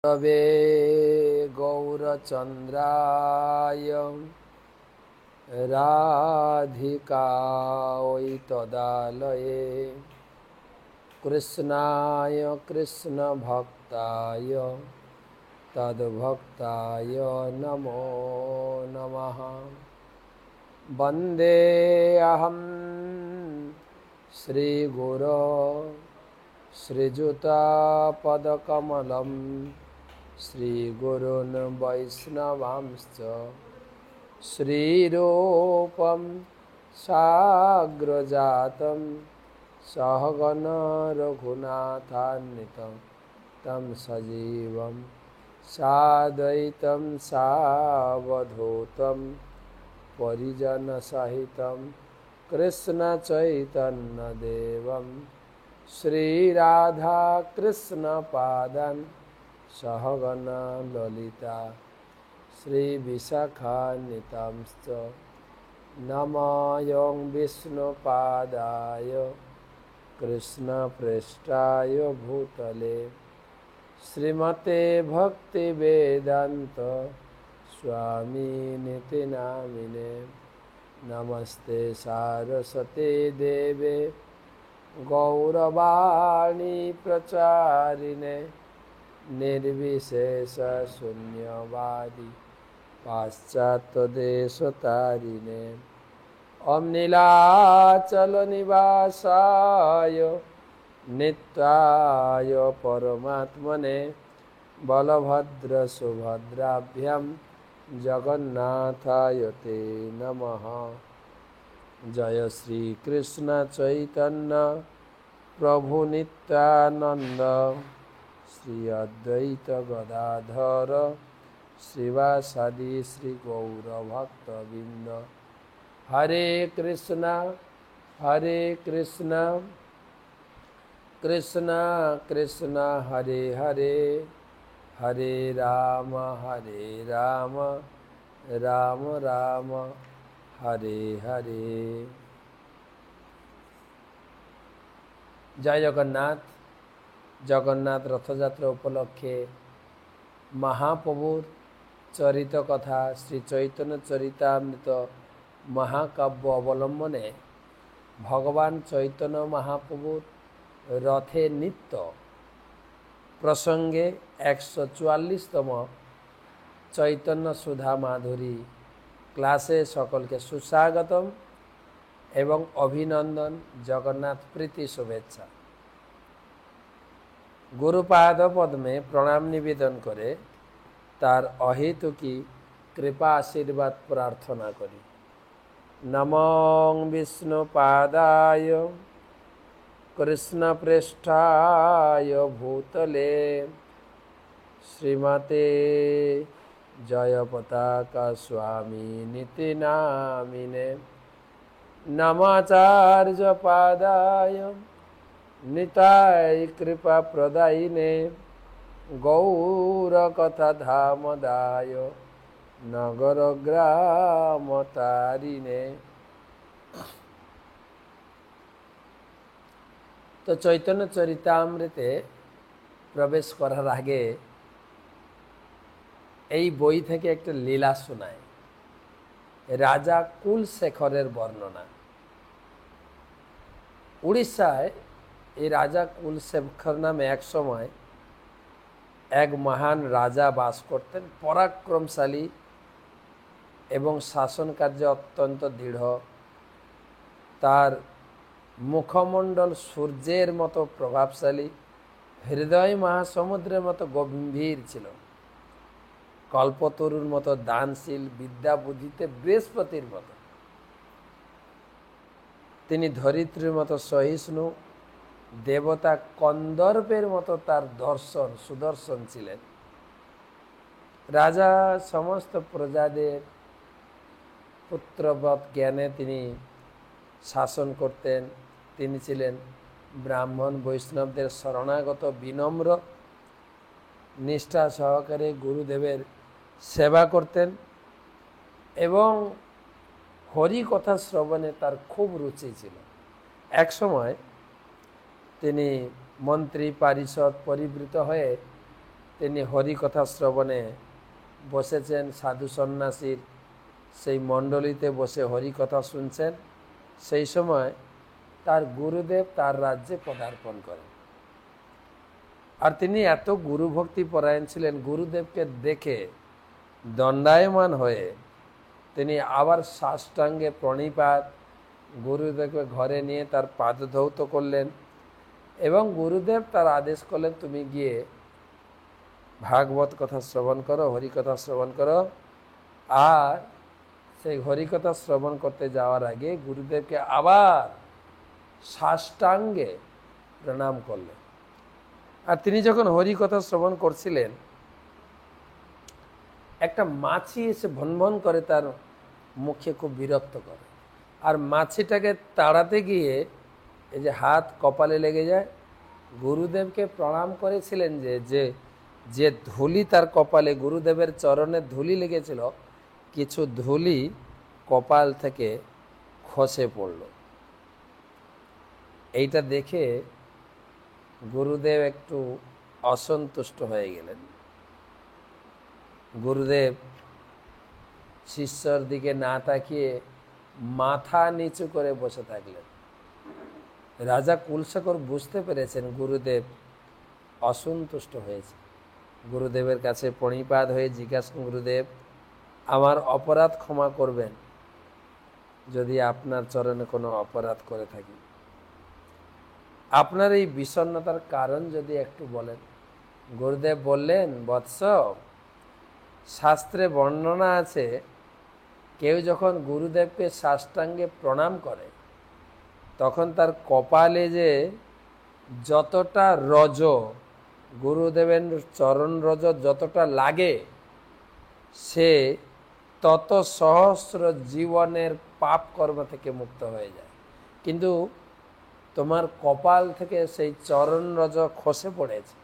रवे गौरचन्द्राय राधिकायै तदालये कृष्णाय कृष्णभक्ताय तद्भक्ताय नमो नमः। वन्दे अहं श्रीगुरो श्रीयुतापदकमलं श्रीगुरून् वैष्णवांश्च श्रीरूपं साग्रजातं सहगण रघुनाथान्वितं तं सजीवं साद्वैतं सावधूतं परिजनसहितं कृष्णचैतन्यदेवं श्रीराधा कृष्णपादान् सहगण ललिता श्रीविशाखान्वितांश्च नमो विष्णुपादाय कृष्णप्रेष्ठाय भूतले श्रीमते भक्तिवेदान्त स्वामिनिति नामिने। नमस्ते सारस्वते देवे गौरवाणी प्रचारिणे निर्विशेष शून्यवादी पाश्चात्यदेशतारिणे। ओम नीलाचल निवासाय नित्याय परमात्मने बलभद्र सुभद्राभ्यां जगन्नाथाय ते नमः। जय श्री कृष्ण चैतन्य प्रभु नित्यानंद श्री अद्वैत गदाधर श्रीवासादि श्री गौर भक्तबिंद। हरे कृष्णा कृष्णा कृष्णा हरे हरे हरे राम राम राम हरे हरे। जय जगन्नाथ। जगन्नाथ रथयात्रा उपलक्षे महाप्रभुर चरित कथा श्री चैतन्य चरितामृत महाकाव्य अवलम्बने भगवान चैतन्य महाप्रभुर रथे नित्य प्रसंगे 144तम चैतन्य सुधा माधुरी क्लासे सकल के सुस्वागतम एवं अभिनंदन। जगन्नाथ प्रीति शुभेच्छा। गुरुपाद पद में प्रणाम निवेदन करे तार अहेतु की कृपा आशीर्वाद प्रार्थना करी। नमो विष्णुपादाय कृष्णप्रेष्ठाय भूतले श्रीमते जयपताका स्वामिनिति नामिने। नमाचार्य पादाय निताय कृपा प्रदायिने गौरकथा धामदाय नगर ग्राम तारिणे। तो चैतन्य चरितामृते प्रवेश करार आगे এই বই থেকে একটা লীলা শোনায়। রাজা কুলশেখরের বর্ণনা। উড়িষ্যায় এই রাজা কুলশেখর নামে এক সময় এক মহান রাজা বাস করতেন, পরাক্রমশালী এবং শাসন কার্যে অত্যন্ত দৃঢ়। তার মুখমণ্ডল সূর্যের মতো প্রভাবশালী, হৃদয় মহাসমুদ্রের মতো গম্ভীর ছিল, কল্পতরুর মতো দানশীল, বিদ্যা বুদ্ধিতে বৃহস্পতির মতো। তিনি ধরিত্রীর মতো সহিষ্ণু, দেবতা কন্দর্পের মতো তার সুদর্শন ছিলেন। রাজা সমস্ত প্রজাদের পুত্রবৎ জ্ঞানে তিনি শাসন করতেন। তিনি ছিলেন ব্রাহ্মণ বৈষ্ণবদের শরণাগত, বিনম্র, নিষ্ঠা সহকারে গুরুদেবের সেবা করতেন এবং হরি কথা শ্রবণে তার খুব রুচি ছিল। এক সময় তিনি মন্ত্রী পরিষদ পরিবৃত হয়ে তিনি হরিকথা শ্রবণে বসেছেন, সাধু সন্ন্যাসীর সেই মণ্ডলীতে বসে হরিকথা শুনছেন। সেই সময় তার গুরুদেব তার রাজ্যে পদার্পণ করেন। আর তিনি এত গুরুভক্তি পরায়ণ ছিলেন, গুরুদেবকে দেখে দণ্ডায়মান হয়ে তিনি আবার সাষ্টাঙ্গে প্রণিপাত, গুরুদেবকে ঘরে নিয়ে তার পাদধৌত করলেন এবং গুরুদেব তার আদেশ করলেন, তুমি গিয়ে ভাগবত কথা শ্রবণ করো, হরিকথা শ্রবণ করো। আর সেই হরিকথা শ্রবণ করতে যাওয়ার আগে গুরুদেবকে আবার সাষ্টাঙ্গে প্রণাম করলেন। আর তিনি যখন হরিকথা শ্রবণ করছিলেন, একটা মাছি এসে ভনভন করে তার মুখে, খুব বিরক্ত করে। আর মাছিটাকে তাড়াতে গিয়ে এই যে হাত কপালে লেগে যায়। গুরুদেবকে প্রণাম করেছিলেন যে যে ধুলি তার কপালে, গুরুদেবের চরণে ধুলি লেগেছিল, কিছু ধুলি কপাল থেকে খসে পড়ল। এইটা দেখে গুরুদেব একটু অসন্তুষ্ট হয়ে গেলেন। গুরুদেব শিষ্যর দিকে না তাকিয়ে মাথা নিচু করে বসে থাকলেন। রাজা কুলশেখর বুঝতে পেরেছেন গুরুদেব অসন্তুষ্ট হয়েছে। গুরুদেবের কাছে প্রণিপাত হয়ে জিজ্ঞাসা, গুরুদেব আমার অপরাধ ক্ষমা করবেন যদি আপনার চরণে কোনো অপরাধ করে থাকি। আপনার এই বিষণ্ণতার কারণ যদি একটু বলেন। গুরুদেব বললেন, বৎস, শাস্ত্রে বর্ণনা আছে, কেউ যখন গুরুদেবকে সাষ্টাঙ্গে প্রণাম করে তখন তার কপালে যে যতটা রজ, গুরুদেবের চরণ রজ যতটা লাগে, সে তত সহস্র জীবনের পাপ কর্ম থেকে মুক্ত হয়ে যায়। কিন্তু তোমার কপাল থেকে সেই চরণ রজ খসে পড়েছে,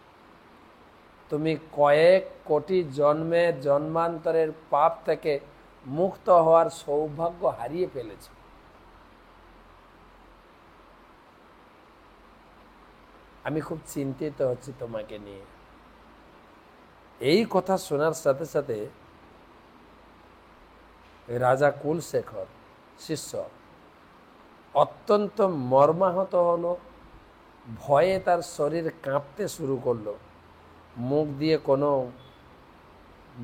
তুমি কয়েক কোটি জন্মের জন্মান্তরের পাপ থেকে মুক্ত হওয়ার সৌভাগ্য হারিয়ে ফেলেছ। আমি খুব চিন্তিত হচ্ছি তোমাকে নিয়ে। এই কথা শোনার সাথে সাথে রাজা কুলশেখর শিষ্য অত্যন্ত মর্মাহত হলো। ভয়ে তার শরীর কাঁপতে শুরু করলো। মুখ দিয়ে কোনো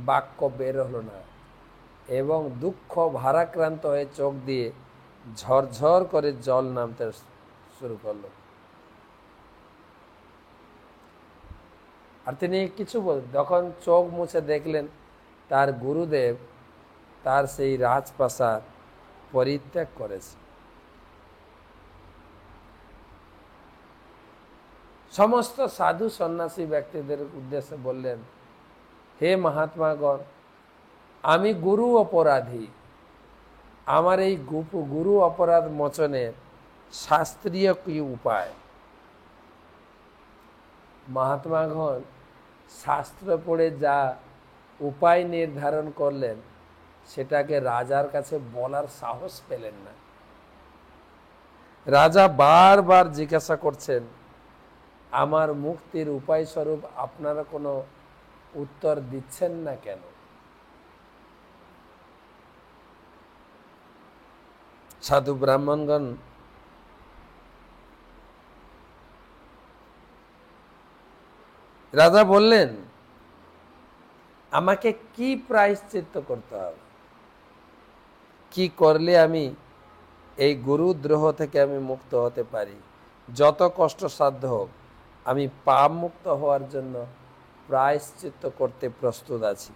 বাক্য বের হলো না এবং দুঃখ ভারাক্রান্ত হয়ে চোখ দিয়ে ঝরঝর করে জল নামতে শুরু করলো। আর তিনি কিছু যখন চোখ মুছে দেখলেন তার গুরুদেব তার সেই রাজপ্রাসাদ পরিত্যাগ করেছে। সমস্ত সাধু সন্ন্যাসী ব্যক্তিদের উদ্দেশ্যে বললেন, হে মহাত্মাগণ, আমি গুরু অপরাধী। আমার এই গুরু অপরাধ মোচনের শাস্ত্রীয় কি উপায়? মহাত্মাগণ শাস্ত্র পড়ে যা উপায় নির্ধারণ করলেন সেটাকে রাজার কাছে বলার সাহস পেলেন না। রাজা বারবার জিজ্ঞাসা করছেন, আমার মুক্তির উপায় স্বরূপ আপনারা কোনো উত্তর দিচ্ছেন না কেন? সাধু ব্রাহ্মণগণ রাজা বললেন, আমাকে কি প্রায়শ্চিত্ত করতে হবে? কি করলে আমি এই গুরুদ্রোহ থেকে আমি মুক্ত হতে পারি? যত কষ্ট সাধ্য হোক আমি পাপ মুক্ত হওয়ার জন্য প্রায়শ্চিত্ত করতে প্রস্তুত আছি।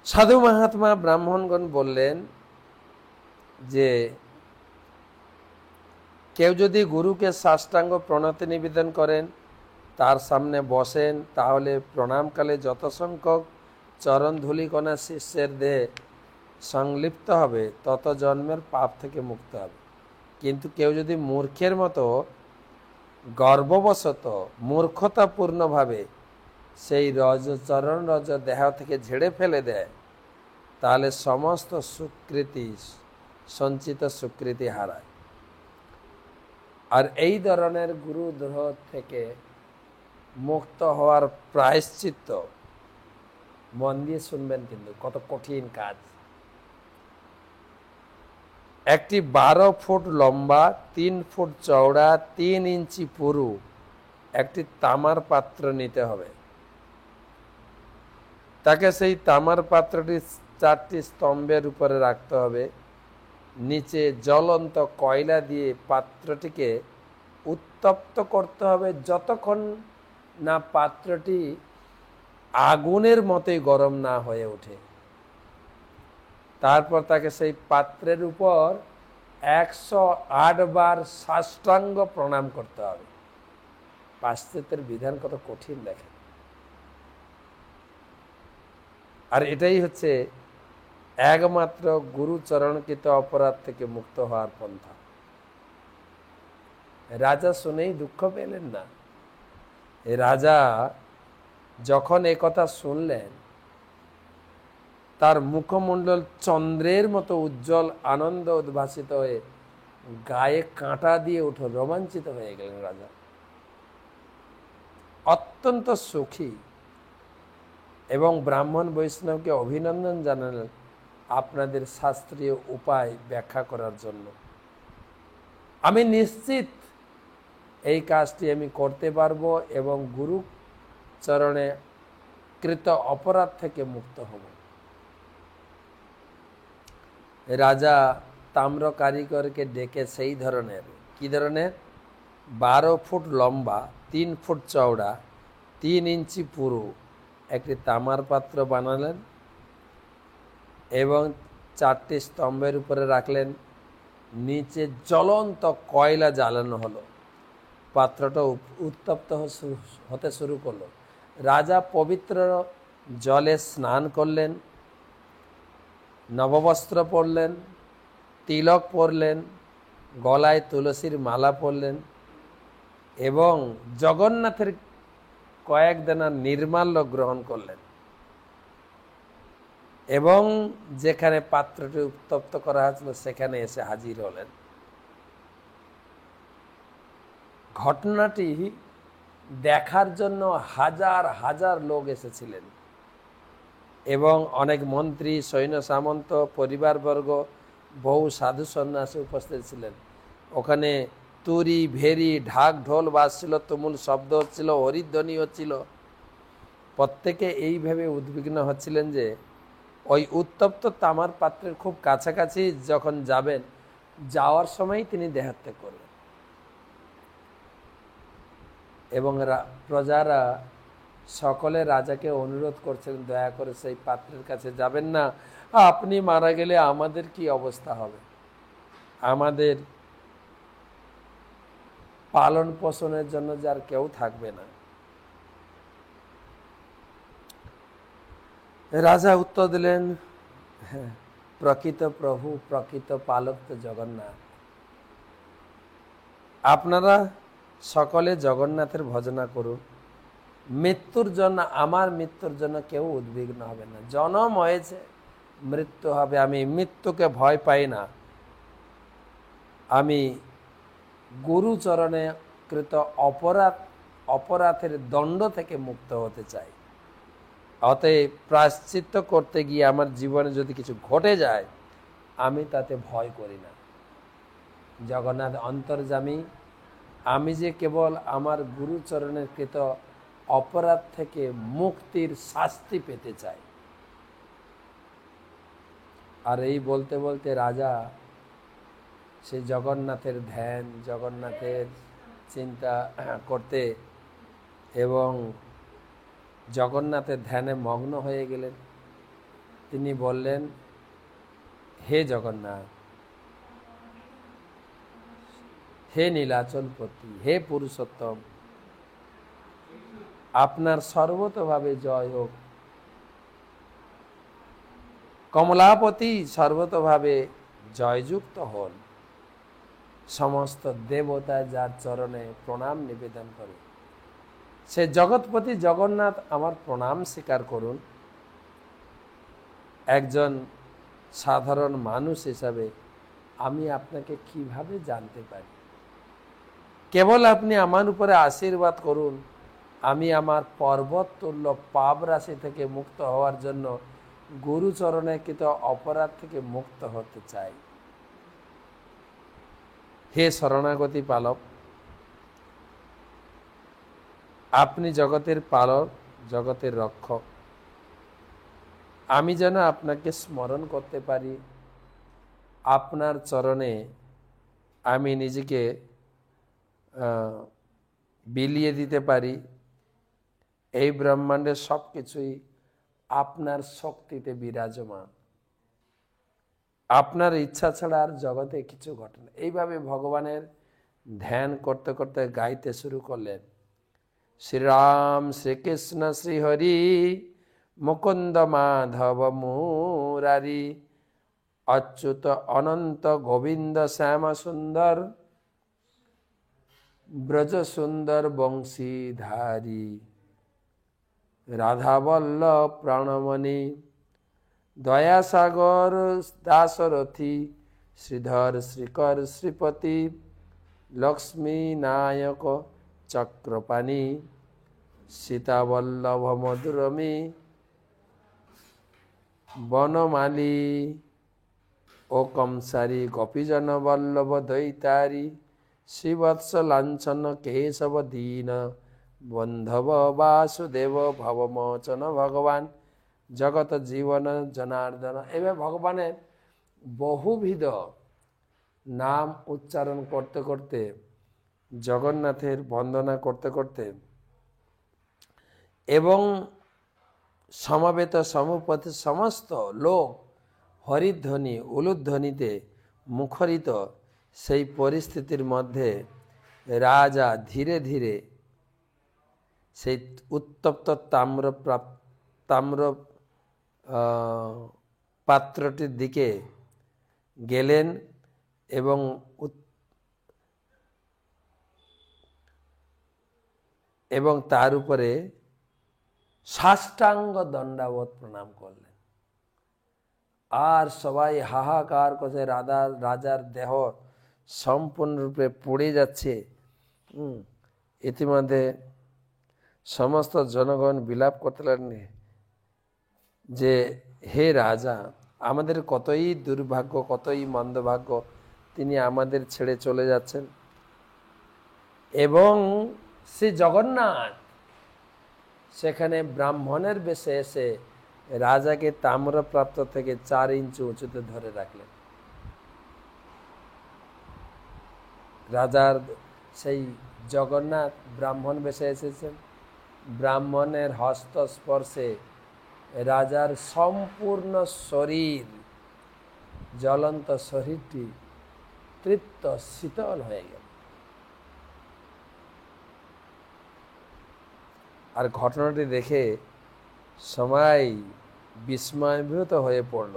সাধু মহাত্মা ব্রাহ্মণগণ বললেন যে কেউ যদি গুরুকে সাষ্টাঙ্গ প্রণতি নিবেদন করেন, তার সামনে বসেন, তাহলে প্রণামকালে যত সংখ্যক চরণ ধূলিকণা শিষ্যের দেহে সংলিপ্ত হবে তত জন্মের পাপ থেকে মুক্ত হবে। কিন্তু কেউ যদি মূর্খের মতো গর্ববশত মূর্খতাপূর্ণভাবে সেই চরণ রজ দেহ থেকে ঝেড়ে ফেলে দেয়, তাহলে সমস্ত সুকৃতি, সঞ্চিত সুকৃতি হারায়। আর এই ধরনের গুরুদ্রোহ থেকে মুক্ত হওয়ার প্রায়শ্চিত্ত, মন দিয়ে শুনবেন কিন্তু কত কঠিন কাজ। একটি 12 ফুট লম্বা, 3 ফুট চওড়া, 3 ইঞ্চি পুরু একটি তামার পাত্র নিতে হবে। তাকে সেই তামার পাত্রটি 4টি স্তম্ভের উপরে রাখতে হবে। নিচে জ্বলন্ত কয়লা দিয়ে পাত্রটিকে উত্তপ্ত করতে হবে যতক্ষণ না পাত্রটি আগুনের মতোই গরম না হয়ে ওঠে। তারপর তাকে সেই পাত্রের উপর 108 বার সাষ্টাঙ্গ প্রণাম করতে হবে। পাশ্চাত্যের বিধান কত কঠিন দেখেন। আর এটাই হচ্ছে একমাত্র গুরুচরণকৃত অপরাধ থেকে মুক্ত হওয়ার পন্থা। রাজা শুনেই দুঃখ পেলেন না। রাজা যখন এ কথা শুনলেন, তার মুখমণ্ডল চন্দ্রের মতো উজ্জ্বল, আনন্দ উদ্ভাসিত হয়ে গায়ে কাঁটা দিয়ে উঠে রোমাঞ্চিত হয়ে গেলেন। রাজা অত্যন্ত সুখী এবং ব্রাহ্মণ বৈষ্ণবকে অভিনন্দন জানালেন আপনাদের শাস্ত্রীয় উপায় ব্যাখ্যা করার জন্য। আমি নিশ্চিত এই কাজটি আমি করতে পারবো এবং গুরু চরণে কৃত অপরাধ থেকে মুক্ত হব। রাজা তাম্র কারিগরকে ডেকে সেই ধরনের, কি ধরনের, 12 ফুট লম্বা, 3 ফুট চওড়া, 3 ইঞ্চি পুরু একটি তামার পাত্র বানালেন এবং 4টি স্তম্ভের উপরে রাখলেন। নিচে জ্বলন্ত কয়লা জ্বালানো হলো। পাত্রটা উত্তপ্ত হতে শুরু করলো। রাজা পবিত্র জলে স্নান করলেন, নববস্ত্র পরলেন, তিলক পরলেন, গলায় তুলসীর মালা পরলেন এবং জগন্নাথের কয়েক দানা নির্মাল্য গ্রহণ করলেন এবং যেখানে পাত্রটি উত্তপ্ত করা হয়েছিল সেখানে এসে হাজির হলেন। ঘটনাটি দেখার জন্য হাজার হাজার লোক এসেছিলেন এবং অনেক মন্ত্রী, সৈন্য সামন্ত, পরিবারবর্গ, বহু সাধু সন্ন্যাসী উপস্থিত ছিলেন। ওখানে তুরি, ভেরি, ঢাক, ঢোল বাজছিল, তুমুল শব্দ হচ্ছিল, হরিধ্বনি হচ্ছিল। প্রত্যেকে এইভাবে উদ্বিগ্ন হচ্ছিলেন যে ওই উত্তপ্ত তামার পাত্রের খুব কাছাকাছি যখন যাবেন, যাওয়ার সময় তিনি দেহত্যাগ করবেন। এবং প্রজারা সকলে রাজাকে অনুরোধ করছিলেন, দয়া করে সেই পাত্রের কাছে যাবেন না, আপনি মারা গেলে আমাদের কি অবস্থা হবে, আমাদের পালন পোষণের জন্য যার কেউ থাকবে না। রাজা উত্তর দিলেন, প্রকৃত প্রভু, প্রকৃত পালক তো জগন্নাথ। আপনারা সকলে জগন্নাথের ভজনা করুন। মৃত্যুর জন্য, আমার মৃত্যুর জন্য কেউ উদ্বিগ্ন হবে না। জন্ম হয়েছে, মৃত্যু হবে। আমি মৃত্যুকে ভয় পাই না। আমি গুরুচরণে কৃত অপরাধের দণ্ড থেকে মুক্ত হতে চাই। অতএব প্রায়শ্চিত্ত করতে গিয়ে আমার জীবনে যদি কিছু ঘটে যায়, আমি তাতে ভয় করি না। জগন্নাথ অন্তর্যামী, আমি যে কেবল আমার গুরুচরণের কৃত অপরাধ থেকে মুক্তির শাস্তি পেতে চাই। আর এই বলতে বলতে রাজা সেই জগন্নাথের ধ্যান, জগন্নাথের চিন্তা করতে এবং জগন্নাথের ধ্যানে মগ্ন হয়ে গেলেন। তিনি বললেন, হে জগন্নাথ, হে নীলাচলপতি, হে পুরুষোত্তম, আপনার সর্বতভাবে জয় হোক। কমলাপতি সর্বতভাবে জয়যুক্ত হন। সমস্ত দেবতা যার চরণে প্রণাম নিবেদন করে, সে জগৎপতি জগন্নাথ আমার প্রণাম স্বীকার করুন। একজন সাধারণ মানুষ হিসাবে আমি আপনাকে কিভাবে জানতে পারি? কেবল আপনি আমার উপরে আশীর্বাদ করুন, আমি আমার পর্বত তুল্য পাপ রাশি থেকে মুক্ত হওয়ার জন্য গুরুচরণে কৃত অপরাধ থেকে মুক্ত হতে চাই। হে শরণাগতি পালক, আপনি জগতের পালক, জগতের রক্ষক। আমি যেন আপনাকে স্মরণ করতে পারি, আপনার চরণে আমি নিজেকে বিলিয়ে দিতে পারি। এই ব্রহ্মাণ্ডের সব কিছুই আপনার শক্তিতে বিরাজমান, আপনার ইচ্ছা ছাড়া আর জগতে কিছু ঘটে না। এইভাবে ভগবানের ধ্যান করতে করতে গাইতে শুরু করলেন, শ্রীরাম শ্রীকৃষ্ণ শ্রীহরি মুকুন্দ মাধব মুরারি, অচ্যুত অনন্ত গোবিন্দ শ্যাম সুন্দর, ব্রজ সুন্দর বংশীধারী, রাধাবল্লভ প্রাণমণি, দয়াসাগর দাসরথী, শ্রীধর শ্রীকর শ্রীপতি, লক্ষ্মী নায়ক চক্রপাণি, সীতাবল্লভ মধুরমী, বনমালী ও কংসারী, গোপীজন বল্লভ দৈতারী, শ্রীবৎস লাঞ্ছন কেশব দীন বন্ধব বাসুদেব, ভবমোচন ভগবান জগত জীবন জনার্দন। এবার ভগবানের বহুবিধ নাম উচ্চারণ করতে করতে, জগন্নাথের বন্দনা করতে করতে এবং সমবেত সমুপতি সমস্ত লোক হরিধ্বনি উলুধ্বনিতে মুখরিত সেই পরিস্থিতির মধ্যে রাজা ধীরে ধীরে সেই উত্তপ্ত তাম্র পাত্রটির দিকে গেলেন এবং তার উপরে সাষ্টাঙ্গ দণ্ডাবত প্রণাম করলেন। আর সবাই হাহাকার করছে, রাজার দেহ সম্পূর্ণরূপে পুড়ে যাচ্ছে। ইতিমধ্যে সমস্ত জনগণ বিলাপ করতে লাগলেন যে হে রাজা, আমাদের কতই দুর্ভাগ্য, কতই মন্দভাগ্য, তিনি আমাদের ছেড়ে চলে যাচ্ছেন। এবং শ্রী জগন্নাথ সেখানে ব্রাহ্মণের বেশে এসে রাজাকে তাম্রপ্রাপ্ত থেকে 4 ইঞ্চি উঁচুতে ধরে রাখলেন। রাজার সেই জগন্নাথ ব্রাহ্মণ বেশে এসেছেন, ব্রাহ্মণের হস্তস্পর্শে রাজার সম্পূর্ণ শরীর, জ্বলন্ত শরীরটি তৃপ্ত শীতল হয়ে গেল। আর ঘটনাটি দেখে সবাই বিস্ময়ভূত হয়ে পড়ল।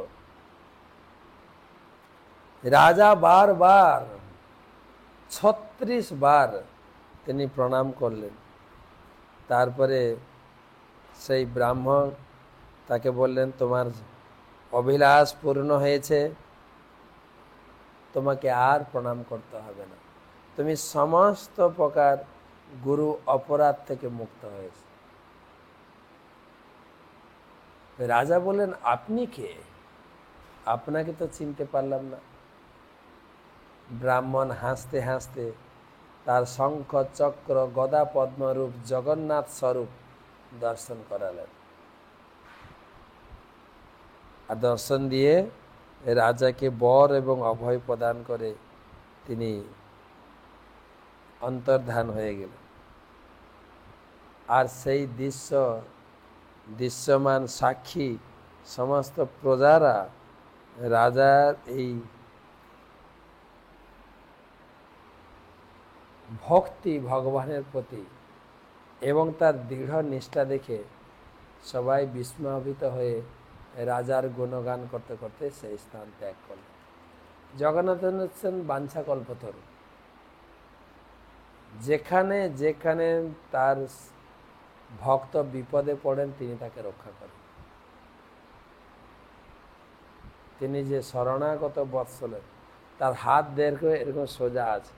রাজা বারবার 36 বার তিনি প্রণাম করলেন। তারপরে সেই ব্রাহ্মণ তাকে বললেন, তোমার অভিলাষ পূর্ণ হয়েছে, তোমাকে আর প্রণাম করতে হবে না, তুমি সমস্ত প্রকার গুরু অপরাধ থেকে মুক্ত হয়েছে। রাজা বললেন, আপনি কে? আপনাকে তো চিনতে পারলাম না। ব্রাহ্মণ হাসতে হাসতে তার শঙ্খ চক্র গদা পদ্মরূপ জগন্নাথ স্বরূপ দর্শন করালেন। আর দর্শন দিয়ে রাজাকে বর এবং অভয় প্রদান করে তিনি অন্তর্ধান হয়ে গেলেন। আর সেই দৃশ্যমান সাক্ষী সমস্ত প্রজারা রাজার এই ভক্তি ভগবানের প্রতি এবং তার দৃঢ় নিষ্ঠা দেখে সবাই বিস্ময়ান্বিত হয়ে রাজার গুণগান করতে করতে সেই স্থান ত্যাগ করলেন। জগন্নাথ হচ্ছেন বাঞ্ছা কল্পতরু। যেখানে যেখানে তার ভক্ত বিপদে পড়েন তিনি তাকে রক্ষা করেন। তিনি যে শরণাগত বৎসলেন, তার হাত বের করে এরকম সোজা আছে,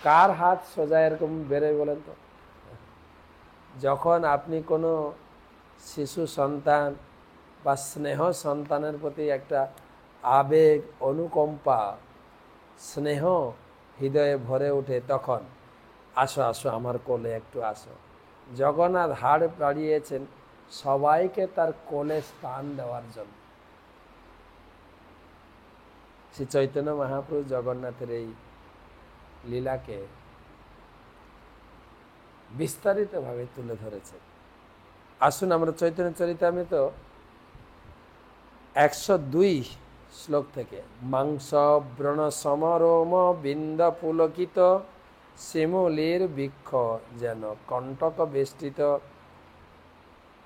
কার হাত সোজা এরকম বেরোয় বলেন তো? যখন আপনি কোনো শিশু সন্তান বা স্নেহ সন্তানের প্রতি একটা আবেগ, অনুকম্পা, স্নেহ হৃদয়ে ভরে ওঠে, তখন আসো আসো আমার কোলে একটু আসো। জগন্নাথ হাড় বাড়িয়েছেন সবাইকে তার কোলে স্থান দেওয়ার জন্য। শ্রী চৈতন্য মহাপ্রভু জগন্নাথের এই লীলাকে বিস্তারিতভাবে তুলে ধরেছেন। আসুন আমরা চৈতন্য চরিতামৃত 102 শ্লোক থেকে, মাংস ব্রণ সমরোম বিন্দ পুলকিত শিমুলির বৃক্ষ যেন কণ্টক বেষ্টিত।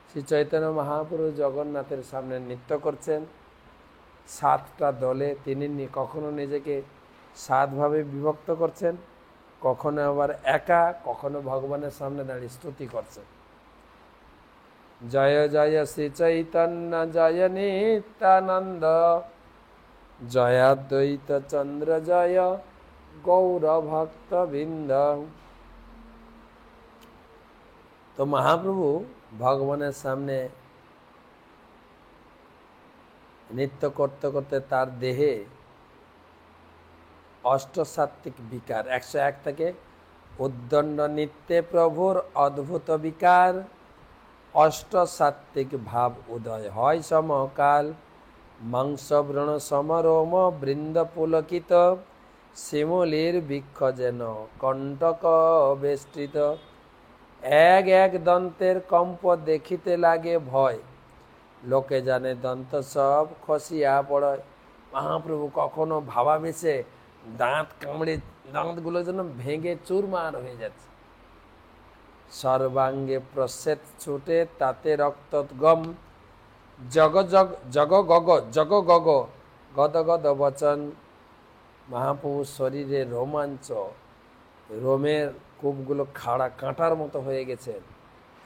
শ্রী চৈতন্য মহাপ্রভু জগন্নাথের সামনে নৃত্য করছেন 7টা দলে। তিনি কখনো নিজেকে 7 ভাবে বিভক্ত করছেন, কখনো আবার একা, কখনো ভগবানের সামনে দাঁড়িয়ে স্তুতি করছেন। জয় জয় শ্রী চৈতন্য জয় নিত্যানন্দ, জয়াদ্বৈত চন্দ্র জয় গৌর ভক্ত বৃন্দ। তো মহাপ্রভু ভগবানের সামনে নৃত্য করতে করতে তার দেহে অষ্টসাত্ত্বিক বিকার, 101 থেকে, উদ্দণ্ড নৃত্যে প্রভুর অদ্ভুত বিকার, অষ্টসাত্ত্বিক ভাব উদয় হয় সমকাল। মাংস ব্রণ সমরোম বৃন্দ পুলকিত শিমুলির বৃক্ষ যেন কণ্টক বেষ্টিত। এক এক দন্তের কম্প দেখিতে লাগে ভয়, লোকে জানে দন্ত সব খসিয়া পড়ে। মহাপ্রভু কখনো ভাবাবেশে দাঁত কামড়ে দাঁতগুলো যেন ভেঙে চুরমার হয়ে যাচ্ছে। সর্বাঙ্গে প্রস্বেদ ছুটে তাতে রক্তোদ্গম, জগ জগ জগ গগ জগ গগ গদ গদ বচন। মহাপ্রভুর শরীরে রোমাঞ্চ, রোমের কূপগুলো খাড়া কাঁটার মতো হয়ে গেছে।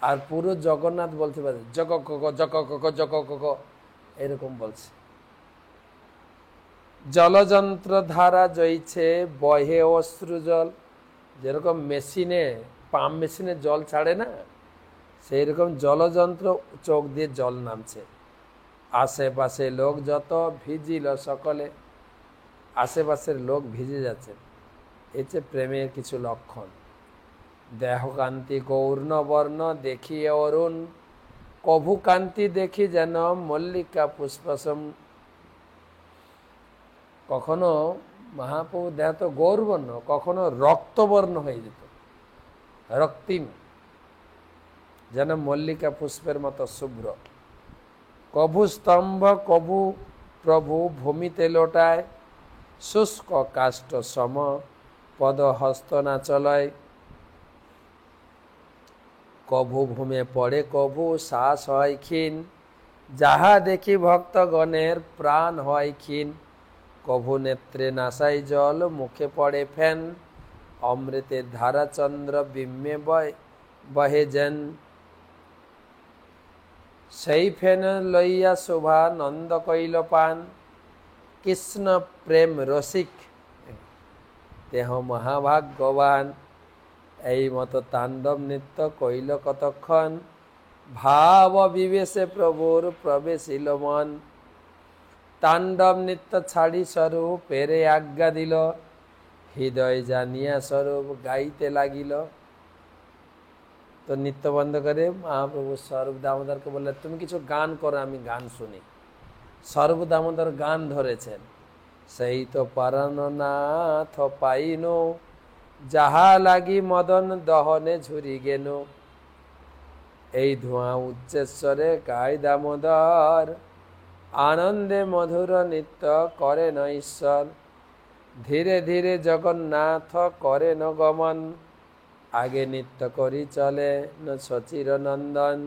আর পুরো জগন্নাথ বলতে পারে জগ গগ জগ গগ জগ গগ, এরকম বলছে। জলযন্ত্র ধারা জয়ছে বহে অশ্রু জল, যেরকম মেশিনে, পাম্প মেশিনে জল ছাড়ে না, সেই রকম জলযন্ত্র চোখ দিয়ে জল নামছে। আশেপাশে লোক যত ভিজিল সকলে, আশেপাশের লোক ভিজে যাচ্ছে। এতে প্রেমের কিছু লক্ষণ। দেহকান্তি গৌর্ণ বর্ণ দেখিয়ে অরুণ, কভু কান্তি দেখি যেন মল্লিকা পুষ্পসম। কখনো মহাপ্রভু দেহ তো গৌরবর্ণ, কখনো রক্তবর্ণ হয়ে যেত, রক্তিম, যেন মল্লিকা পুষ্পের মতো শুভ্র। কভু স্তম্ভ কভু প্রভু ভূমিতে লোটায়, শুষ্ক কাষ্ঠ সম পদ হস্ত না চলয়। কভু ভূমে পড়ে কভু শ্বাস হয় ক্ষীণ, যাহা দেখি ভক্তগণের প্রাণ হয় ক্ষীণ। কভু নেত্রে নাসাই জল মুখে পড়ে ফেন, অমৃতের ধারা চন্দ্র বিম্বে বহে যেন। সেই ফেন লইয়া শোভা নন্দ কইল পান, কৃষ্ণ প্রেম রসিক দেহ মহাভাগ্যবান। এই মতো তাণ্ডব নৃত্য কইল কতক্ষণ, ভাব বিবেশে প্রভুর প্রবেশিল মন। তাণ্ডব নৃত্য ছাড়ি স্বরূপ পেরে আজ্ঞা দিল, হৃদয় জানিয়া স্বরূপ গাইতে লাগিল। তো নৃত্য বন্ধ করে মহাপ্রভু স্বরূপ দামোদরকে বললে, তুমি কিছু গান করো, আমি গান শুনি। স্বরূপ দামোদর গান ধরেছেন। সেই তো পরাণনাথ পাইনো, যাহা লাগি মদন দহনে ঝুরি গেন। এই ধোঁয়া উচ্চেশ্বরে গায় দামোদর, আনন্দে মধুর নৃত্য করেন ঈশ্বর। ধীরে ধীরে জগন্নাথ করেন গমন, আগে নৃত্য করি চলে সচির নন্দন।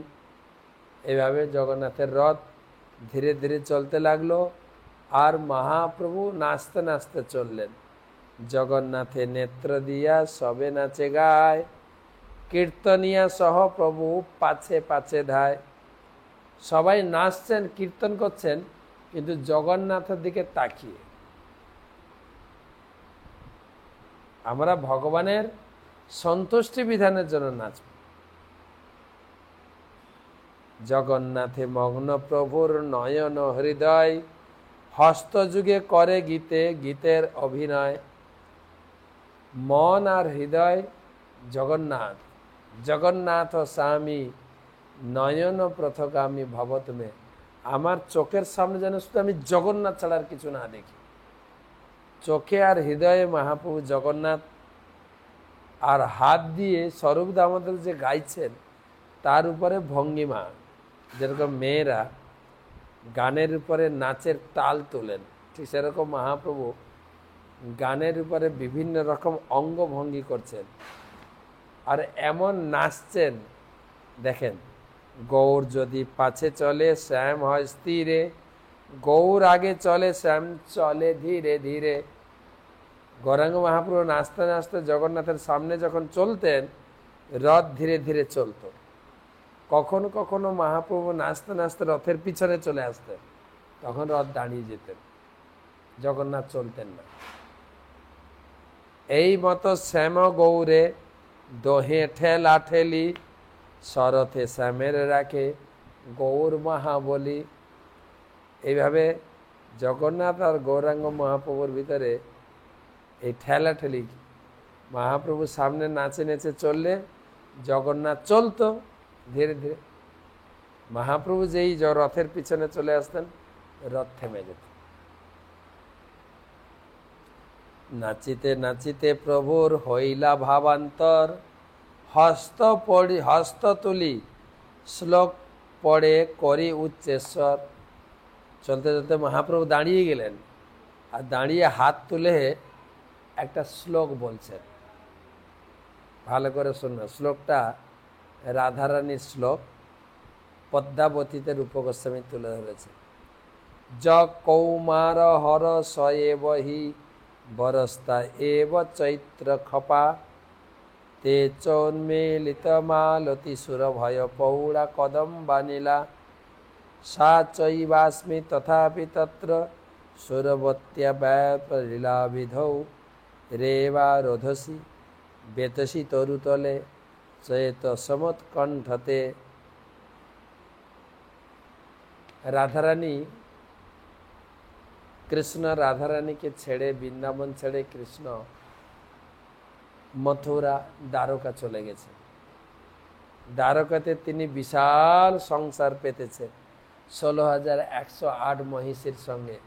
এভাবে জগন্নাথের রথ ধীরে ধীরে চলতে লাগলো, আর মহাপ্রভু নাচতে নাচতে চললেন। জগন্নাথে নেত্র দিয়া সবে নাচে গায়, কীর্তনিয়া সহ প্রভু পাছে পাছে ধায়। সবাই নাচছেন, কীর্তন করছেন, কিন্তু জগন্নাথের দিকে তাকিয়ে। আমরা ভগবানের সন্তুষ্টি বিধানের জন্য নাচব। জগন্নাথে মগ্ন প্রভুর নয়ন হৃদয়, হস্তযুগে করে গীতে গীতের অভিনয়। মন আর হৃদয় জগন্নাথ, জগন্নাথ স্বামী নয়ন প্রথগামী ভবতমে। আমার চোখের সামনে যেন শুধু আমি জগন্নাথ ছাড়া আর কিছু না দেখি। চোখে আর হৃদয়ে মহাপ্রভু জগন্নাথ, আর হাত দিয়ে স্বরূপ দামোদর যে গাইছেন তার উপরে ভঙ্গিমা, যেরকম মেয়েরা গানের উপরে নাচের তাল তোলেন, ঠিক সেরকম মহাপ্রভু গানের উপরে বিভিন্ন রকম অঙ্গভঙ্গি করছেন আর এমন নাচছেন। দেখেন, গৌর যদি পাছে চলে শ্যাম হয় স্থিরে, গৌর আগে চলে শ্যাম চলে ধীরে ধীরে। গৌরাঙ্গ মহাপ্রভু নাচতে নাচতে জগন্নাথের সামনে যখন চলতেন, রথ ধীরে ধীরে চলত। কখনো কখনো মহাপ্রভু নাচতে নাচতে রথের পিছনে চলে আসতেন, তখন রথ দাঁড়িয়ে যেতেন, জগন্নাথ চলতেন না। এই মতো শ্যাম গৌরে দোহে ঠেলা ঠেলি, শরথে শ্যামের রাখে গৌর মহাবলী। এইভাবে জগন্নাথ আর গৌরাঙ্গ মহাপ্রভুর ভিতরে এই ঠেলাঠেলি, মহাপ্রভু সামনে নাচে নেচে চললে জগন্নাথ চলতো ধীরে ধীরে। মহাপ্রভু যেই রথের পিছনে চলে আসতেন, রথ থেমে যেত। নাচিতে নাচিতে প্রভুর হইলা ভাবান্তর, হস্ত তুলি শ্লোক পড়ে করি উচ্চেশ্বর। চলতে চলতে মহাপ্রভু দাঁড়িয়ে গেলেন, আর দাঁড়িয়ে হাত তুলে একটা শ্লোক বলছেন। ভালো করে শুনবে, শ্লোকটা রাধারানীর শ্লোক, পদ্মাবতীতে রূপ গোস্বামী তুলে ধরেছে। য কৌমার হর সয়েবহি বরস্তা এব চৈত্র খপা, তে চন্মেলিত মালতি সুর ভয় পৌড়া কদম্বা নীলা, সা চৈবাস্মি তথাপি তত্র সুরবত্যা ব্যাপলীলা বিধৌ, রেবা রোধসি বেতসি তরুতলে চৈত সমৎকণ্ঠতে। রাধারানী, কৃষ্ণ রাধারানীকে ছেড়ে, বৃন্দাবন ছেড়ে কৃষ্ণ মথুরা দ্বারকা চলে গেছে। দ্বারকাতে তিনি বিশাল সংসার পেতেছেন 16,108 মহিষীর সঙ্গে।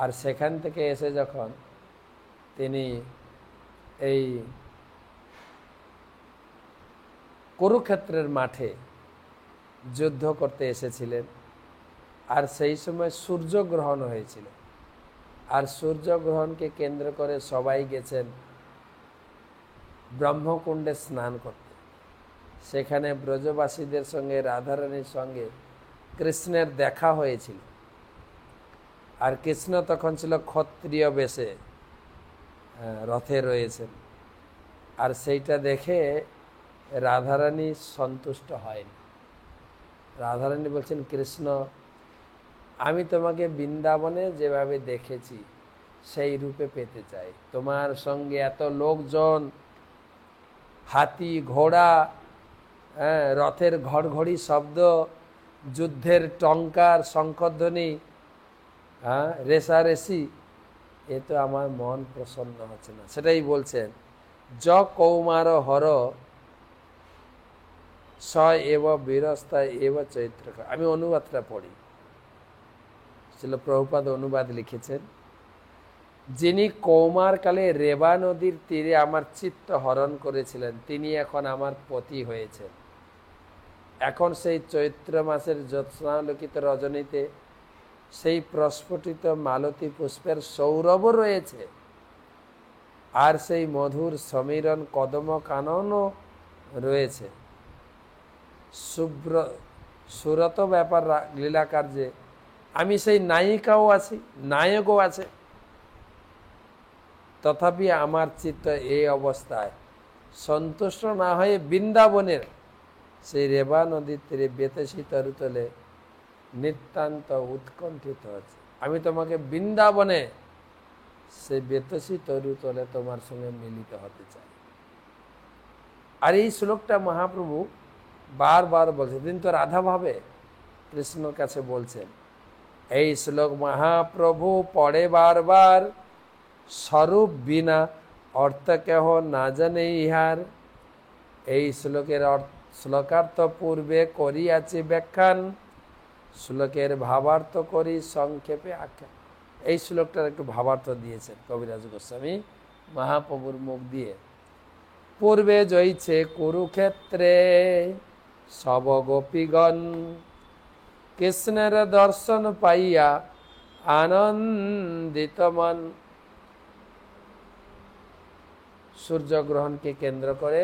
আর সেখান থেকে এসে যখন তিনি এই কুরুক্ষেত্রের মাঠে যুদ্ধ করতে এসেছিলেন, আর সেই সময় সূর্যগ্রহণ হয়েছিল। আর সূর্যগ্রহণকে কেন্দ্র করে সবাই গেছেন ব্রহ্মকুণ্ডে স্নান করতে। সেখানে ব্রজবাসীদের সঙ্গে, রাধারানীর সঙ্গে কৃষ্ণের দেখা হয়েছিল। আর কৃষ্ণ তখন ছিল ক্ষত্রিয় বেশে, রথে রয়েছেন। আর সেইটা দেখে রাধারানী সন্তুষ্ট হয়নি। রাধারানী বলছেন, কৃষ্ণ, আমি তোমাকে বৃন্দাবনে যেভাবে দেখেছি সেই রূপে পেতে চাই। তোমার সঙ্গে এত লোকজন, হাতি ঘোড়া, রথের ঘড়ঘড়ি শব্দ, যুদ্ধের টঙ্কার শঙ্খধ্বনি, রেশারেশি, এ তো আমার মন প্রসন্ন হচ্ছে না। সেটাই বলছেন, য কৌমার হর স এব বীরস্তা এব চৈত্র। আমি অনুবাদটা পড়ি, ছিল প্রভুপাদ অনুবাদ লিখেছেন। যিনি কৌমার কালে রেবা নদীর তীরে আমার চিত্ত হরণ করেছিলেন, তিনি এখন আমার পতি হয়েছেন। এখন সেই চৈত্র মাসের জ্যোৎস্নালোকিত রজনীতে সেই প্রস্ফুটিত মালতী পুষ্পের সৌরভও রয়েছে, আর সেই মধুর সমীরণ কদম কাননও রয়েছে। শুভ্র সুরত ব্যাপার লীলা কার্যে আমি সেই নায়িকাও আছি, নায়কও আছে। তথাপি আমার চিত্ত এই অবস্থায় সন্তুষ্ট না হয়ে বৃন্দাবনের সেই রেবা নদীর তীরে বেতেশি তরুতলে নিতান্ত উৎকণ্ঠিত আছে। আমি তোমাকে বৃন্দাবনে সে বেতসী তরু তলে তোমার সঙ্গে মিলিত হতে চায়। আর এই শ্লোকটা মহাপ্রভু বারবার বলছে, কিন্তু রাধা ভাবে কৃষ্ণর কাছে বলছেন। এই শ্লোক মহাপ্রভু পড়ে বারবার, স্বরূপ বিনা অর্থ কেহ না জানে ইহার। এই শ্লোকের শ্লোকার্থ পূর্বে করিয়াছি ব্যাখ্যান, শ্লোকের ভাবার্থ করি সংক্ষেপে আখ্যান। এই শ্লোকটার একটু ভাবার্থ দিয়েছেন কবিরাজ গোস্বামী মহাপ্রভুর মুখ দিয়ে। পূর্বে জয়ছে কুরুক্ষেত্রে সব গোপীগণ, কৃষ্ণের দর্শন পাইয়া আনন্দিত মন। সূর্যগ্রহণকে কেন্দ্র করে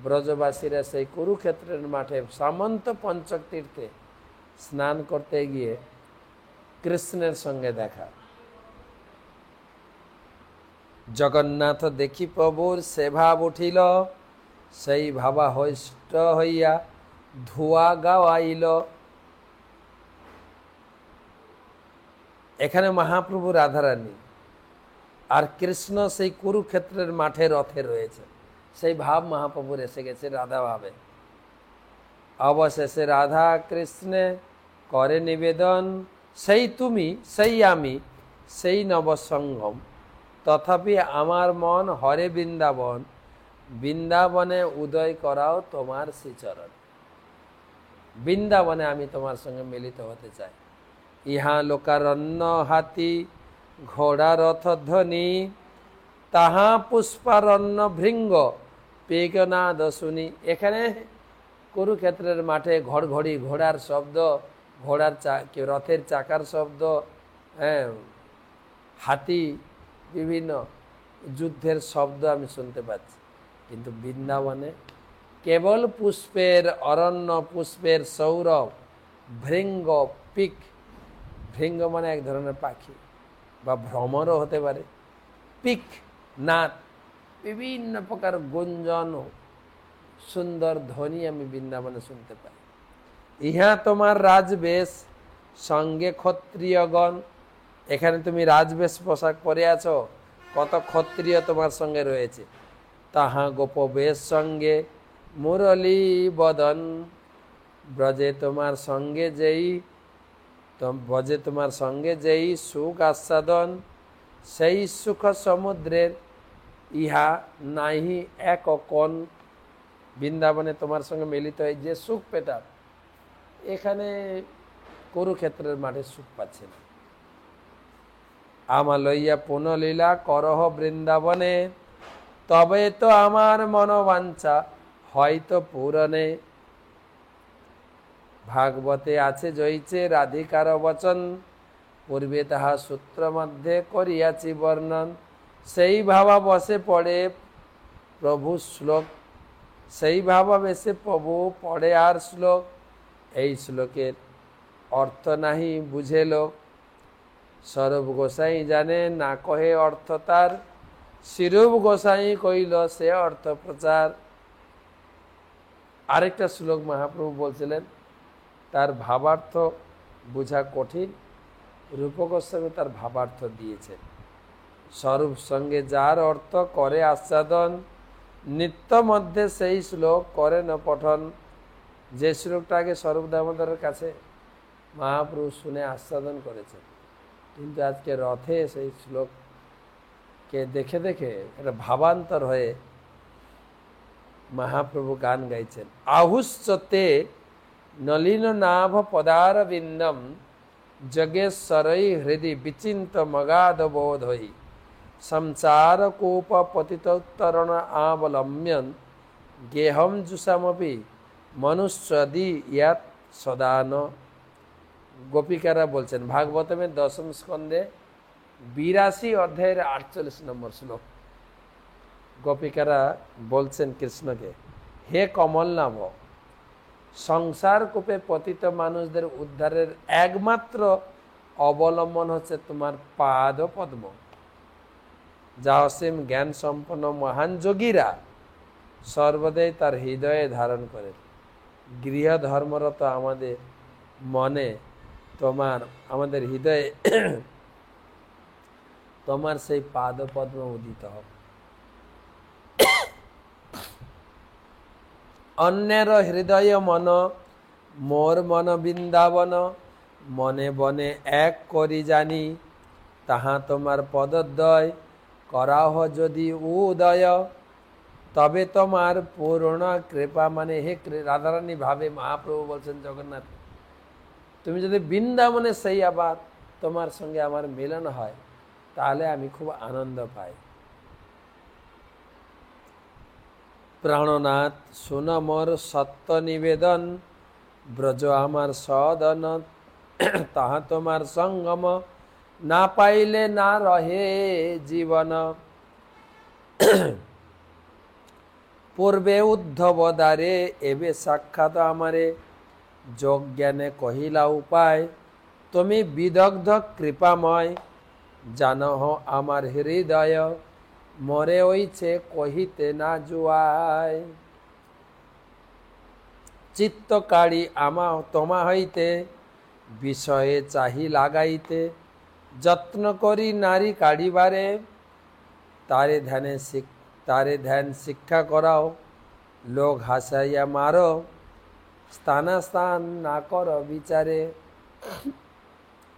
ব্রজবাসীরা সেই কুরুক্ষেত্রের মাঠে সামন্ত পঞ্চক তীর্থে স্নান করতে গিয়ে কৃষ্ণের সঙ্গে দেখা। জগন্নাথ দেখি প্রভুর সে ভাব উঠিল, সেই ভাবা হইষ্ট হইয়া ধোয়া গাওয়াইল। এখানে মহাপ্রভু রাধারানী আর কৃষ্ণ সেই কুরুক্ষেত্রের মাঠে রথে রয়েছে, সেই ভাব মহাপ্রভুর এসে গেছে রাধা ভাবে। অবশেষে রাধা কৃষ্ণে করে নিবেদন, সেই তুমি সেই আমি সেই নবসঙ্গম, তথাপি আমার মন হরে বৃন্দাবন, বৃন্দাবনে উদয় করাও তোমার শ্রীচরণ। বৃন্দাবনে আমি তোমার সঙ্গে মিলিত হতে চাই। ইহা লোকারণ্য হাতি ঘোড়া রথ ধ্বনি, তাহা পুষ্পারণ্য ভৃঙ্গ পেগনাদ শুনি। এখানে কুরুক্ষেত্রের মাঠে ঘড়ঘড়ি ঘোড়ার শব্দ, ঘোড়ার রথের চাকার শব্দ, হাতি বিভিন্ন যুদ্ধের শব্দ আমি শুনতে পাচ্ছি। কিন্তু বৃন্দাবনে কেবল পুষ্পের অরণ্য, পুষ্পের সৌরভ, ভৃঙ্গ পিক, ভৃঙ্গ মানে এক ধরনের পাখি বা ভ্রমরও হতে পারে, পিক নাদ, বিভিন্ন প্রকার গুঞ্জন সুন্দর ধ্বনি আমি বৃন্দাবনে শুনতে পাই। ইহা তোমার রাজবেশ সঙ্গে ক্ষত্রিয়গণ, এখানে তুমি রাজবেশ পোশাক পরে আছো, কত ক্ষত্রিয় তোমার সঙ্গে রয়েছে। তাহা গোপবেশ সঙ্গে মুরলী বদন, ব্রজে তোমার সঙ্গে যেই সুখ আস্বাদন, সেই সুখ সমুদ্রের ইহা নাহি এক কোণ। বৃন্দাবনে তোমার সঙ্গে মিলিত হয় যে সুখ পেতাম, এখানে কুরুক্ষেত্রের মাঠে সুখ পাচ্ছে না। আমা লইয়া পুনলীলা করহ বৃন্দাবনে, তবে তো আমার মনোবাঞ্ছা হয়তো পূরণে। ভাগবতে আছে জয়ছে রাধিকার বচন, পূর্বে তাহা সূত্র মধ্যে করিয়াছি বর্ণন। সেই ভাবা বসে পড়ে প্রভু শ্লোক, সেই ভাবা বেশে প্রভু পড়ে আর শ্লোক। এই শ্লোকের অর্থ নাহি বুঝে লোক, স্বরূপ গোসাই জানে না কহে অর্থ তার, শিরূপ গোসাই কইল সে অর্থ প্রচার। আরেকটা শ্লোক মহাপ্রভু বলছিলেন, তার ভাবার্থ বোঝা কঠিন, রূপ গোস্বামী তার ভাবার্থ দিয়েছেন। স্বরূপ সঙ্গে যার অর্থ করে আস্বাদন, নিত্য মধ্যে সেই শ্লোক করে ন পঠন। যে শ্লোকটা আগে স্বরূপ দামোদরের কাছে মহাপ্রভু শুনে আস্বাদন করেছেন, কিন্তু আজকে রথে সেই শ্লোককে দেখে দেখে একটা ভাবান্তর হয়ে মহাপ্রভু গান গাইছেন। আহুশ্চতে নলিন নাভ পদার বিন্দম, জগেশ্বরই হৃদি বিচিন্ত মগাধ বোধ হই, সংসার কূপ পতিতোত্তরণ আবলম্ব্যন, গেহম জুষামপি মনুষ্যদি ইয়াত সদান। গোপিকারা বলছেন ভাগবতমের 10ম স্কন্ধে 82 অধ্যায়ের 48 নম্বর শ্লোক। গোপিকারা বলছেন কৃষ্ণকে, হে কমলনাভ, সংসার কূপে পতিত মানুষদের উদ্ধারের একমাত্র অবলম্বন হচ্ছে তোমার পাদ পদ্ম। যা অসীম জ্ঞান সম্পন্ন মহান যোগীরা সর্বদাই তার হৃদয়ে ধারণ করে। গৃহ ধর্মরত আমাদের মনে আমাদের হৃদয়ে তোমার সেই পাদ পদ্ম উদিত হবে। অন্যের হৃদয় মন, মোর মন বৃন্দাবন, মনে বনে এক করি জানি, তাহা তোমার পদদ্বয় করাহ যদি উদয়, তবে তোমার পূর্ণ কৃপা। মানে হে রাধারানী ভাবে মহাপ্রভু বলছেন জগন্নাথ, তুমি যদি বৃন্দাবনে সেই আবার তোমার সঙ্গে আমার মিলন হয়, তাহলে আমি খুব আনন্দ পাই। প্রাণনাথ শুন মোর সত্য নিবেদন, ব্রজ আমার সদন, তাহা তোমার সঙ্গম না পাইলে না রহে জীবন। পূর্বে উদ্ধব দ্বারে এবে সাক্ষাৎ আমারে, যোগ জ্ঞানে কহিলা উপায়, তুমি বিদগ্ধ কৃপাময়, জানহ আমার হৃদয়, মরে ওইছে কহিতে না জুয়ায়। চিত্ত কাড়ি আমা তোমা হইতে, বিষয়ে চাহি লাগাইতে, যত্ন করি নারী কাড়িবারে, তারে ধ্যান শিক্ষা করাও, লোক হাসাইয়া মারো, স্থানাস্থান না কর বিচারে।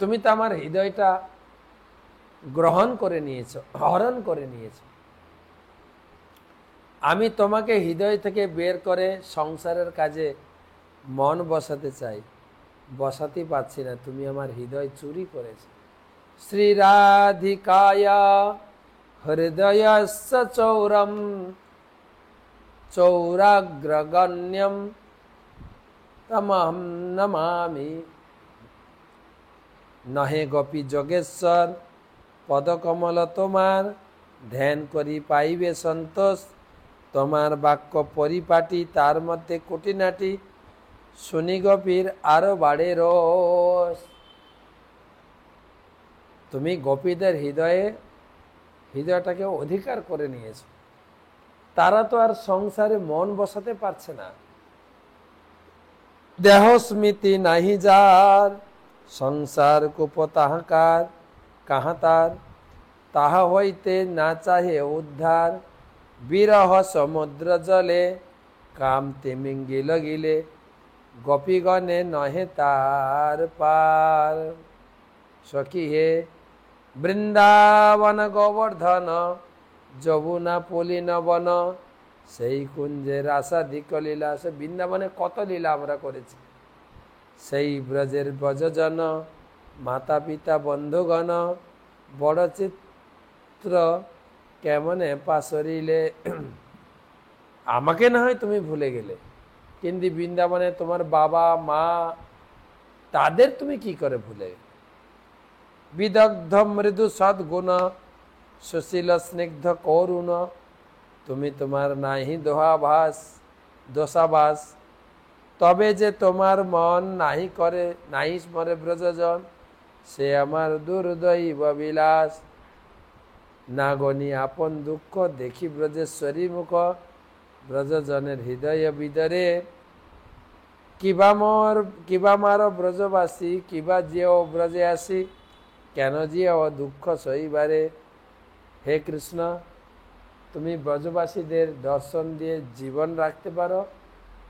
তুমি তো আমার হৃদয়টা গ্রহণ করে নিয়েছ, হরণ করে নিয়েছ। আমি তোমাকে হৃদয় থেকে বের করে সংসারের কাজে মন বসাতে চাই, বসাতে পারছি না, তুমি আমার হৃদয় চুরি করেছ। শ্রী রাধিকায়া হৃদয়স্য চৌরম চৌরাগ্রগণ্যম তমহম নমামি, নহে গোপী যোগেশ্বর পদকমল তোমার, ধ্যান করি পাইবে সন্তোষ, তোমার বাক্য পরিপাটি তার মধ্যে কুটিনাটি, শুনি গোপীর আরো বাড়ে রোষ। তুমি গোপীদের হৃদয়টাকে অধিকার করে নিয়েছ, তারা তো আর সংসারে মন বসাতে পারছে না। দেহ স্মৃতি নাহি যার, সংসার কূপ তাহাকার, কাহা তার, তাহা হইতে না চাহে উদ্ধার, বিরহ সমুদ্র জলে, কাম তিমিঙ্গিল গিলে, গোপীগণে নহে তার পার। সখী হে বৃন্দাবন গোবর্ধন, যমুনা পুলিন বন, সেই কুঞ্জের আশাধিক লীলা। সে বৃন্দাবনে কত লীলা আমরা করেছি। সেই ব্রজের ব্রজজন, মাতা পিতা বন্ধুগণ, বড় চিত্র কেমনে পাশরিলে। আমাকে না হয় তুমি ভুলে গেলে, কিন্তু বৃন্দাবনে তোমার বাবা মা, তাদের তুমি কি করে ভুলে। বিদগ্ধ মৃদু সদ্গুণ, সুশীল স্নিগ্ধ করুণ, তুমি তোমার নাহি দোষাভাস, তবে যে তোমার মন নাহি করে নাহি স্মরে ব্রজজন, সে আমার দুর্দৈব বিলাস। না গনি আপন দুঃখ দেখি ব্রজেশ্বরী মুখ, ব্রজজনের হৃদয় বিদরে, কিবা মার ব্রজবাসী, কিবা যেও ব্রজে আসি, কেন যেও দুঃখ সইবারে। হে কৃষ্ণ, তুমি ব্রজবাসীদের দর্শন দিয়ে জীবন রাখতে পারো,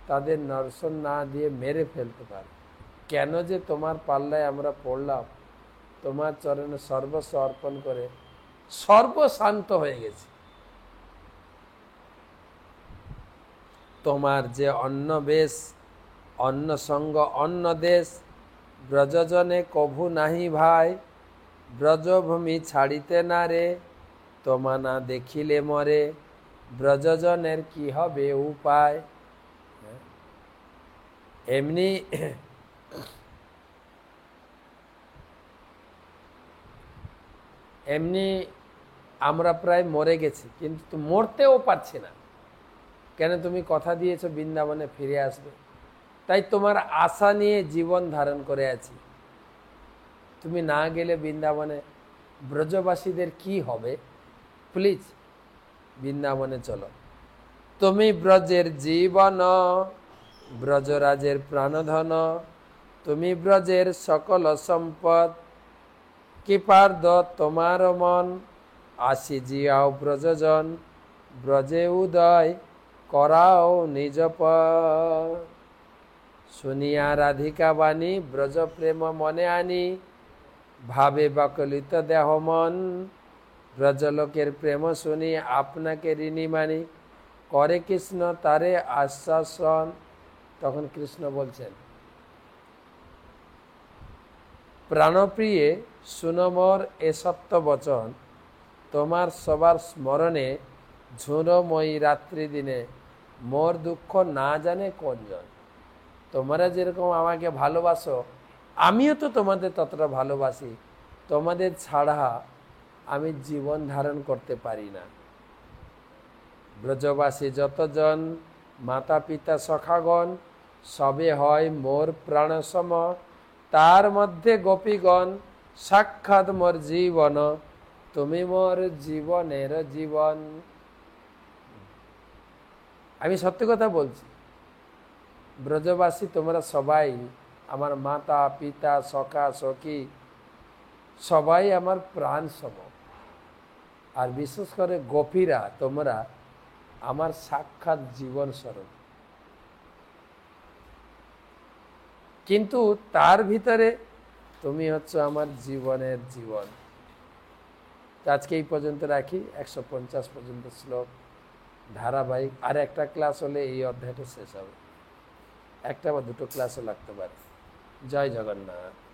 তাদের দর্শন না দিয়ে মেরে ফেলতে পারো। কেন যে তোমার পাল্লায় আমরা পড়লাম, তোমার চরণে সর্বস্ব অর্পণ করে সর্বশান্ত হয়ে গেছি। তোমার যে অন্ন বেশ, অন্ন সঙ্গ অন্ন দেশ, ব্রজজনে কভু নাহি ভাই, ব্রজভূমি ছাড়িতে না রে, তোমা না দেখিলে মরে, ব্রজজনের কি হবে উপায়। এমনি এমনি আমরা প্রায় মরে গেছি, কিন্তু মরতেও পারছি না। কেন? তুমি কথা দিয়েছো বৃন্দাবনে ফিরে আসবে, তাই তোমার আশা নিয়ে জীবন ধারণ করে আছি। তুমি না গেলে বৃন্দাবনে ব্রজবাসীদের কি হবে? প্লিজ বৃন্দাবনে চলো। তুমি ব্রজের জীবন, ব্রজরাজের প্রাণধন, তুমি ব্রজের সকল সম্পদ, কৃপার্দ তোমার মন, আসি জিয়াও ব্রজজন, ব্রজে উদয় করাও নিজ পর। শুনিয়া রাধিকা বাণী, ব্রজ প্রেম মনে আনি, ভাবে বাকলিত দেহ মন, ব্রজলোকের প্রেম শুনি আপনাকে ঋণী মানি, করে কৃষ্ণ তারে আশ্বাসন। তখন কৃষ্ণ বলছেন, প্রাণপ্রিয়ে সুনমর এ সত্য বচন, তোমার সবার স্মরণে ঝুনময়ী রাত্রি দিনে, মোর দুঃখ না জানে কোনজন। তোমরা যেরকম আমাকে ভালোবাসো, আমিও তো তোমাদের ততটা ভালোবাসি। তোমাদের ছাড়া আমি জীবন ধারণ করতে পারি না। ব্রজবাসী যতজন, মাতা পিতা সখাগণ, সবে হয় মোর প্রাণসম, তার মধ্যে গোপীগণ, সাক্ষাৎ মোর জীবন, তুমি মোর জীবনের জীবন। আমি সত্যি কথা বলছি, ব্রজবাসী তোমরা সবাই আমার মাতা পিতা সখা সখী, সবাই আমার প্রাণ সম। আর বিশেষ করে গোপীরা, তোমরা আমার সাক্ষাৎ জীবন স্বরূপ। কিন্তু তার ভিতরে তুমি হচ্ছে আমার জীবনের জীবন। আজকে এই পর্যন্ত রাখি। 150 পর্যন্ত শ্লোক ধারাবাহিক। আর একটা ক্লাস হলে এই অধ্যায়টা শেষ হবে। একটা বা দুটো ক্লাসও লাগতে পারে। জয় জগন্নাথ।